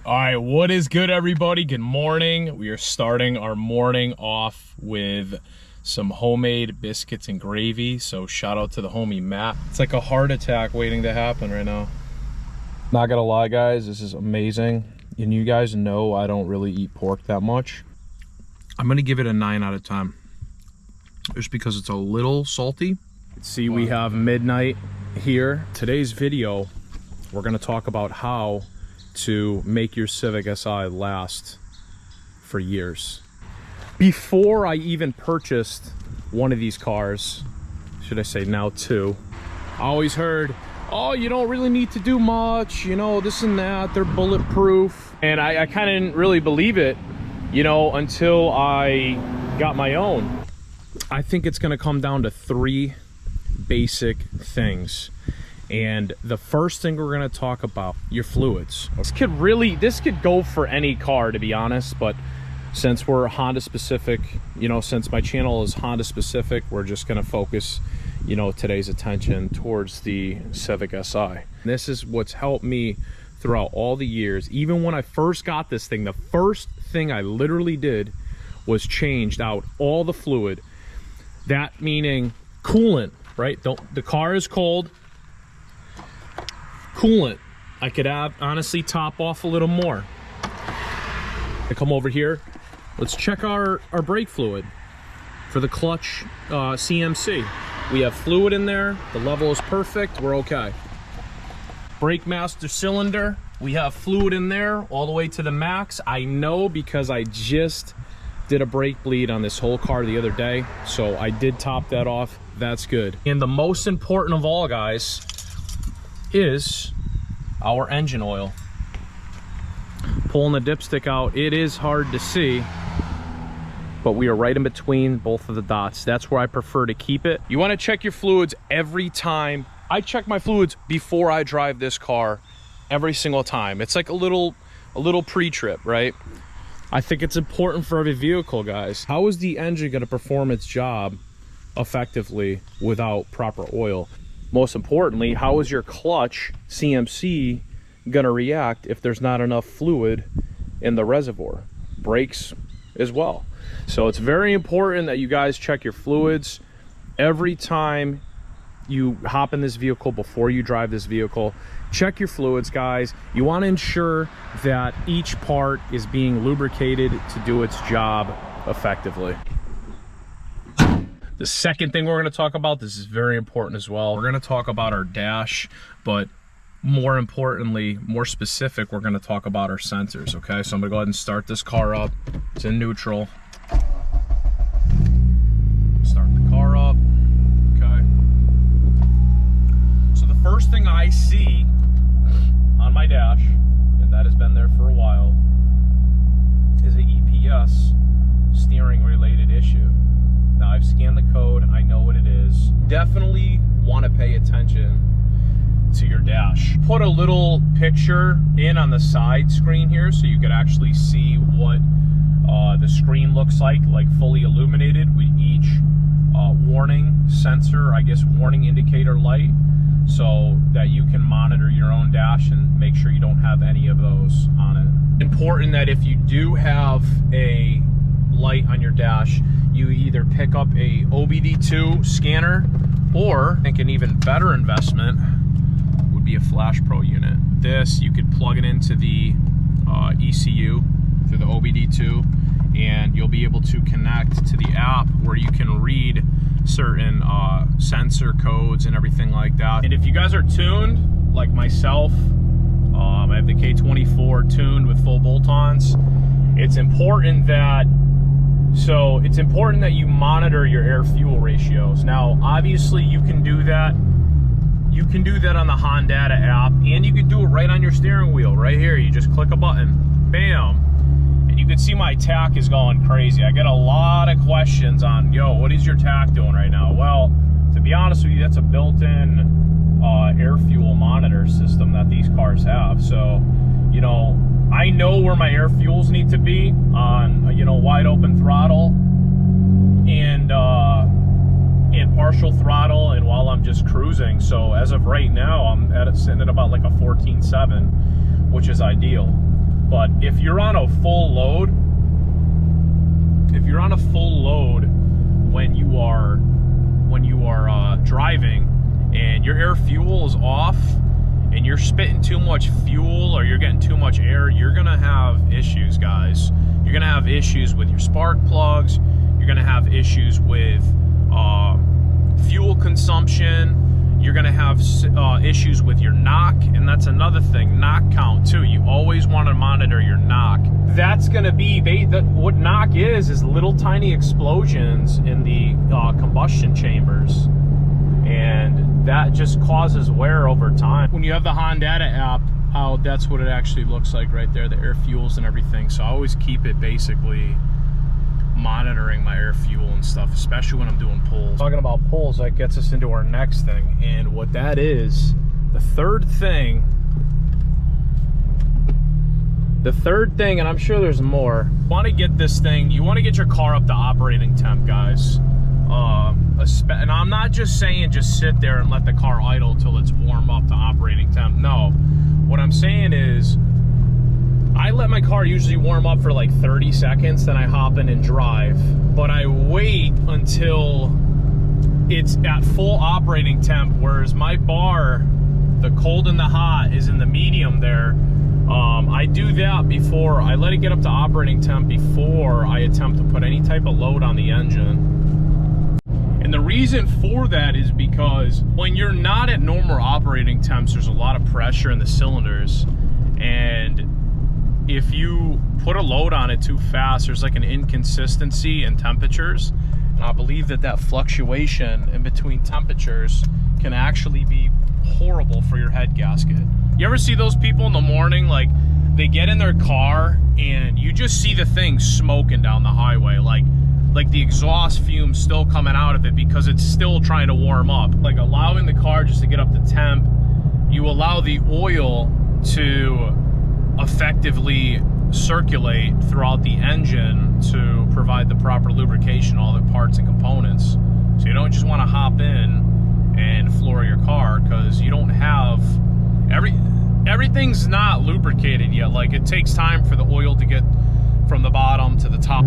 All right, what is good, everybody? Good morning. We are starting our morning off with some homemade biscuits and gravy. So shout out to the homie Matt. It's like a heart attack waiting to happen right now. Not gonna lie, guys, this is amazing. And you guys know I don't really eat pork that much. I'm gonna give it a 9 out of 10. Just because it's a little salty. See, we have midnight here. Today's video, we're gonna talk about how to make your Civic Si last for years. Before I even purchased one of these cars, should I say now two, I always heard, oh, you don't really need to do much, you know, this and that, they're bulletproof. And I kind of didn't really believe it, you know, until I got my own. I think it's going to come down to 3 basic things. And the first thing we're going to talk about, your fluids. This could go for any car, to be honest, but since we're Honda specific, you know, since my channel is Honda specific, we're just going to focus, you know, today's attention towards the Civic Si. This is what's helped me throughout all the years. Even when I first got this thing, the first thing I literally did was changed out all the fluid. That meaning coolant, right? The car is cold. Coolant, I could honestly top off a little more. I come over here, let's check our brake fluid for the clutch CMC. We have fluid in there, the level is perfect, we're okay. Brake master cylinder, we have fluid in there all the way to the max. I know because I just did a brake bleed on this whole car the other day, so I did top that off, that's good. And the most important of all, guys, is our engine oil. Pulling the dipstick out, it is hard to see, but we are right in between both of the dots. That's where I prefer to keep it. You want to check your fluids every time. I check my fluids before I drive this car every single time. It's like a little pre-trip, right? I think it's important for every vehicle, guys. How is the engine going to perform its job effectively without proper oil? Most importantly, how is your clutch CMC gonna react if there's not enough fluid in the reservoir? Brakes as well. So it's very important that you guys check your fluids every time you hop in this vehicle. Before you drive this vehicle, check your fluids, guys. You want to ensure that each part is being lubricated to do its job effectively. The second thing we're going to talk about, this is very important as well. We're going to talk about our dash, but more importantly, more specific, we're going to talk about our sensors, okay? So I'm going to go ahead and start this car up. It's in neutral. Start the car up, okay? So the first thing I see on my dash, and that has been there for a while, is an EPS steering related issue. Now, I've scanned the code, I know what it is. Definitely want to pay attention to your dash. Put a little picture in on the side screen here so you could actually see what the screen looks like fully illuminated with each warning sensor, I guess warning indicator light, so that you can monitor your own dash and make sure you don't have any of those on it. Important that if you do have a light on your dash, you either pick up a OBD2 scanner, or I think an even better investment would be a Flash Pro unit. This, you could plug it into the ECU through the OBD2, and you'll be able to connect to the app where you can read certain sensor codes and everything like that. And if you guys are tuned, like myself, I have the K24 tuned with full bolt-ons. It's important that you monitor your air-fuel ratios. Now, obviously, you can do that. You can do that on the Honda app, and you can do it right on your steering wheel, right here. You just click a button, bam, and you can see my TAC is going crazy. I get a lot of questions on, yo, what is your TAC doing right now? Well, to be honest with you, that's a built-in air-fuel monitor system that these cars have. So, you know, I know where my air fuels need to be on, you know, wide open throttle and partial throttle, and while I'm just cruising. So as of right now, I'm sitting at about like a 14.7, which is ideal. But if you're on a full load, when you are driving and your air fuel is off and you're spitting too much fuel or you're getting too much air, you're gonna have issues, guys. You're gonna have issues with your spark plugs. You're gonna have issues with fuel consumption. You're gonna have issues with your knock, and that's another thing, knock count too. You always wanna monitor your knock. That's gonna be, what knock is little tiny explosions in the combustion chambers. And that just causes wear over time. When you have the Hondata app out, that's what it actually looks like right there, the air fuels and everything. So I always keep it basically monitoring my air fuel and stuff, especially when I'm doing pulls. Talking about pulls, that gets us into our next thing. And what that is, the third thing, and I'm sure there's more. You want to get this thing, you want to get your car up to operating temp, guys. And I'm not just saying just sit there and let the car idle till it's warm up to operating temp. No, what I'm saying is I let my car usually warm up for like 30 seconds, then I hop in and drive. But I wait until it's at full operating temp, whereas my bar, the cold and the hot, is in the medium there. I do that before, I let it get up to operating temp before I attempt to put any type of load on the engine. And the reason for that is because when you're not at normal operating temps, there's a lot of pressure in the cylinders. And if you put a load on it too fast, there's like an inconsistency in temperatures. And I believe that fluctuation in between temperatures can actually be horrible for your head gasket. You ever see those people in the morning, like they get in their car and you just see the thing smoking down the highway, like the exhaust fumes still coming out of it because it's still trying to warm up. Like allowing the car just to get up to temp, you allow the oil to effectively circulate throughout the engine to provide the proper lubrication, all the parts and components. So you don't just want to hop in and floor your car, because you don't have everything's not lubricated yet. Like it takes time for the oil to get from the bottom to the top.